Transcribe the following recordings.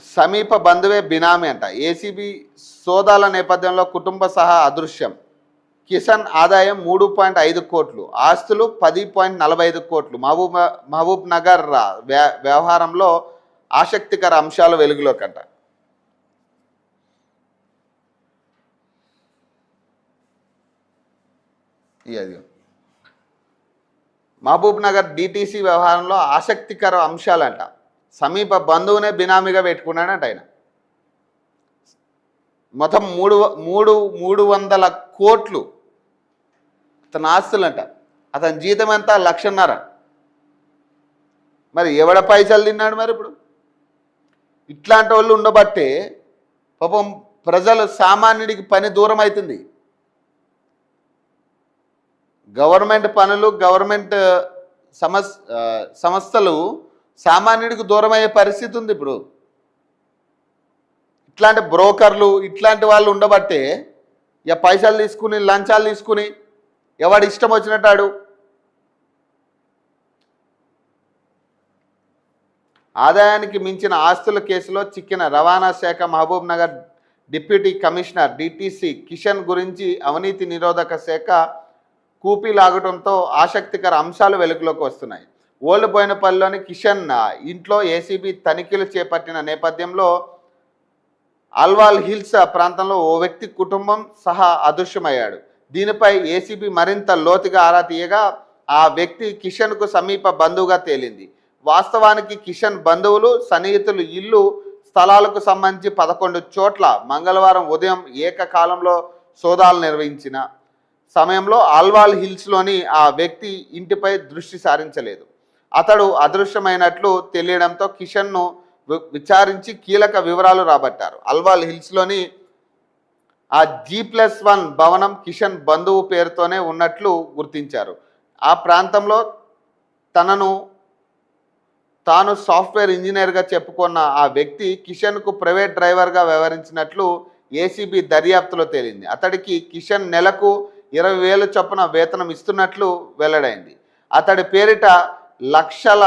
సమీప బంధువే బినామీ అంట. ఏసీబీ సోదాల నేపథ్యంలో కుటుంబ సహా అదృశ్యం. కిషన్ ఆదాయం 3.5 కోట్లు, ఆస్తులు 10.45 కోట్లు. మహబూబ్ నగర్ వ్యవహారంలో ఆసక్తికర అంశాలు వెలుగులోకంట. ఇది మహబూబ్ నగర్ డిటీసీ వ్యవహారంలో ఆసక్తికర అంశాలంట. సమీప బంధువునే బినామీగా పెట్టుకున్నాడంట ఆయన. మొత్తం 300 కోట్లు అతని ఆస్తులంట. అతని జీతం ఎంత? 1,50,000. మరి ఎవడ పైసలు తిన్నాడు మరి ఇప్పుడు? ఇట్లాంటి వాళ్ళు ఉండబట్టే పాపం ప్రజలు సామాన్యుడికి పని దూరం అవుతుంది. గవర్నమెంట్ పనులు, గవర్నమెంట్ సంస్థలు సామాన్యుడికి దూరం అయ్యే పరిస్థితి ఉంది ఇప్పుడు. ఇట్లాంటి బ్రోకర్లు, ఇట్లాంటి వాళ్ళు ఉండబట్టే ఇక పైసలు తీసుకుని, లంచాలు తీసుకుని ఎవడు ఇష్టం వచ్చినట్టాడు. ఆదాయానికి మించిన ఆస్తుల కేసులో చిక్కిన రవాణా శాఖ Mahabubnagar deputy commissioner DTC Kishan గురించి అవినీతి నిరోధక శాఖ కూపీ లాగడంతో ఆసక్తికర అంశాలు వెలుగులోకి వస్తున్నాయి. ఓల్డ్ బోయినపల్లిలోని కిషన్ ఇంట్లో ఏసీబీ తనిఖీలు చేపట్టిన నేపథ్యంలో అల్వాల్ హిల్స్ ప్రాంతంలో ఓ వ్యక్తి కుటుంబం సహా అదృశ్యమయ్యాడు. దీనిపై ఏసీబీ మరింత లోతుగా ఆరా తీయగా ఆ వ్యక్తి కిషన్కు సమీప బంధువుగా తేలింది. వాస్తవానికి కిషన్ బంధువులు, సన్నిహితులు ఇల్లు స్థలాలకు సంబంధించి 11 చోట్ల మంగళవారం ఉదయం ఏకకాలంలో సోదాలు నిర్వహించిన సమయంలో అల్వాల్ హిల్స్లోని ఆ వ్యక్తి ఇంటిపై దృష్టి సారించలేదు. అతడు అదృశ్యమైనట్లు తెలియడంతో కిషన్ను విచారించి కీలక వివరాలు రాబట్టారు. అల్వాల్ హిల్స్లోని ఆ G+1 భవనం కిషన్ బంధువు పేరుతోనే ఉన్నట్లు గుర్తించారు. ఆ ప్రాంతంలో తాను సాఫ్ట్వేర్ ఇంజనీర్గా చెప్పుకున్న ఆ వ్యక్తి కిషన్కు ప్రైవేట్ డ్రైవర్గా వ్యవహరించినట్లు ఏసీబీ దర్యాప్తులో తేలింది. అతడికి కిషన్ నెలకు 20,000 చొప్పున వేతనం ఇస్తున్నట్లు వెల్లడైంది. అతడి పేరిట లక్షల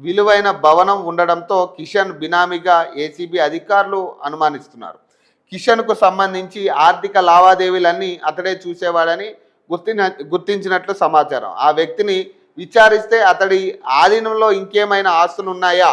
విలువైన భవనం ఉండడంతో కిషన్ బినామీగా ఏసీబీ అధికారులు అనుమానిస్తున్నారు. కిషన్కు సంబంధించి ఆర్థిక లావాదేవీలన్నీ అతడే చూసేవాడని గుర్తించినట్లు సమాచారం. ఆ వ్యక్తిని విచారిస్తే అతడి ఆధీనంలో ఇంకేమైనా ఆస్తులు ఉన్నాయా